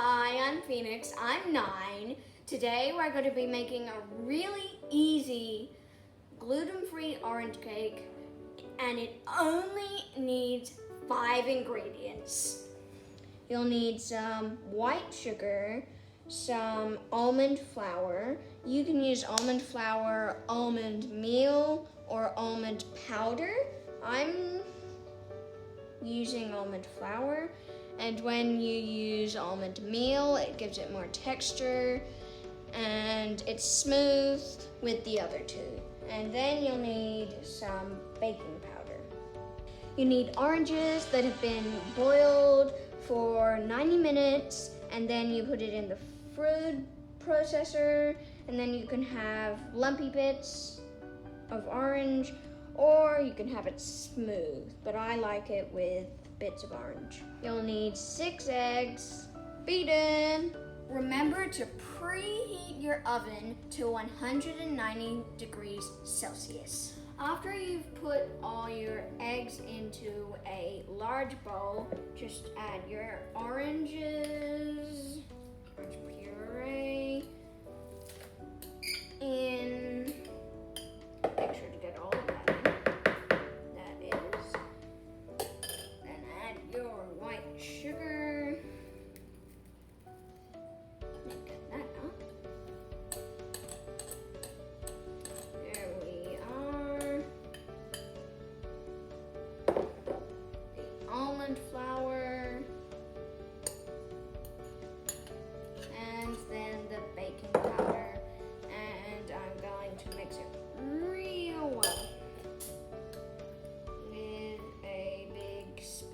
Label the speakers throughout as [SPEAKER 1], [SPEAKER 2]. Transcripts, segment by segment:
[SPEAKER 1] Hi, I'm Phoenix. I'm 9. Today we're going to be making a really easy gluten-free orange cake, and it only needs 5 ingredients. You'll need some white sugar, some almond flour. You can use almond flour, almond meal, or almond powder. I'm using almond flour, and when you use almond meal, it gives it more texture and it's smooth with the other two. And then you'll need some baking powder. You need oranges that have been boiled for 90 minutes, and then you put it in the food processor, and then you can have lumpy bits of orange, or you can have it smooth, but I like it with bits of orange. You'll need 6 eggs, beaten. Remember to preheat your oven to 190 degrees Celsius. After you've put all your eggs into a large bowl, just add your oranges, orange puree, in. Make sure to get all of that in. That is. Then add your white sugar. Get that up. There we are. The almond flour. And then the baking powder. And I'm going to mix it real well with a big spoon.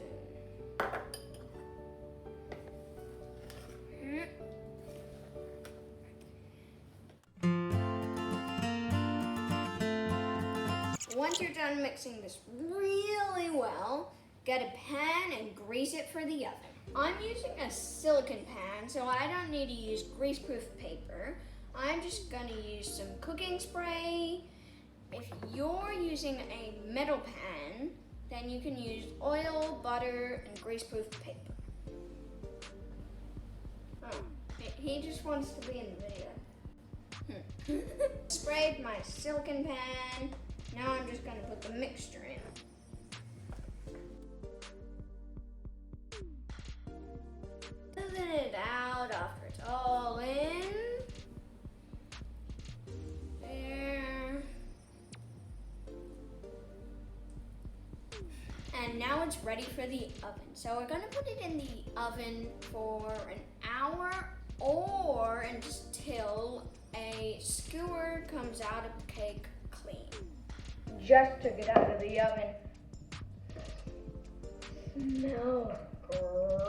[SPEAKER 1] Once you're done mixing this really well, get a pan and grease it for the oven. I'm using a silicone pan, so I don't need to use greaseproof paper. I'm just going to use some cooking spray. If you're using a metal pan, then you can use oil, butter, and greaseproof paper. Oh, he just wants to be in the video. Sprayed my silicone pan. Now I'm just going to put the mixture in. Smoothing it out after it's all in. There. And now it's ready for the oven. So we're going to put it in the oven for an hour or until a skewer comes out of the cake clean. Just took it out of the oven. Smells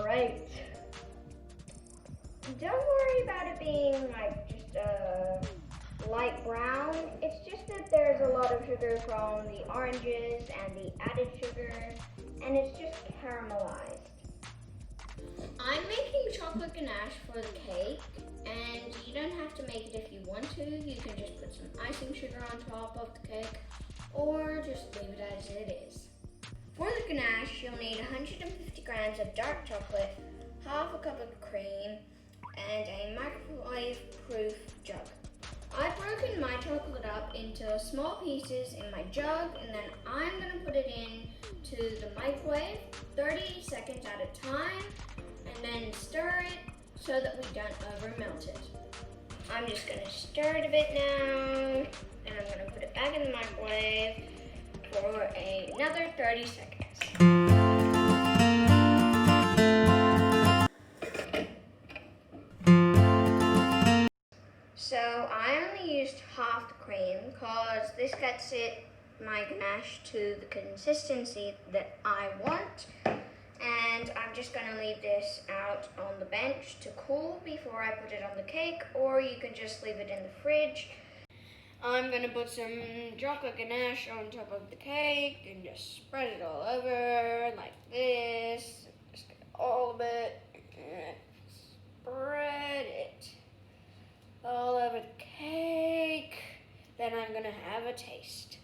[SPEAKER 1] great. Don't worry about it being like just a light brown. It's just that there's a lot of sugar from the oranges and the added sugar, and it's just caramelized. I'm making chocolate ganache for the cake, and you don't have to make it if you want to. You can just put some icing sugar on top of the cake, or just leave it as it is. For the ganache, you'll need 150 grams of dark chocolate, half a cup of cream, and a microwave-proof jug. I've broken my chocolate up into small pieces in my jug, and then I'm going to put it into the microwave 30 seconds at a time, and then stir it so that we don't over melt it. I'm just going to stir it a bit now, and I'm going to put it back in the microwave for another 30 seconds. So I only used half the cream because this gets my ganache to the consistency that I want. And I'm just going to leave this out on the bench to cool before I put it on the cake, or you can just leave it in the fridge. I'm going to put some chocolate ganache on top of the cake and just spread it all over like this. Just get all of it. Spread it all over the cake. Then I'm going to have a taste.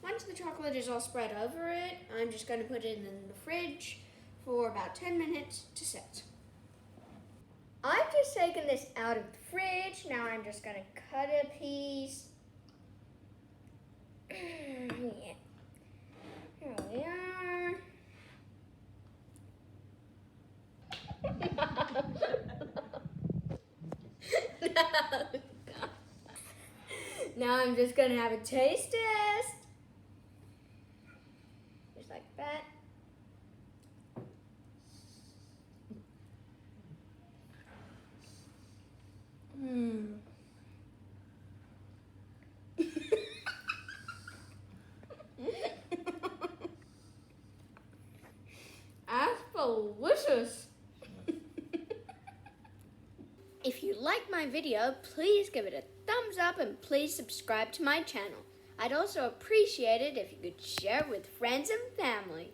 [SPEAKER 1] Once the chocolate is
[SPEAKER 2] all spread over it. I'm just going to put it in the fridge for about 10 minutes to set. I've just taken this out of the fridge. Now I'm just going to cut a piece. Yeah. Here we are. Now I'm just going to have a taste test. Just like that. That's delicious. If you like my video, please give it a thumbs up and please subscribe to my channel. I'd also appreciate it if you could share with friends and family.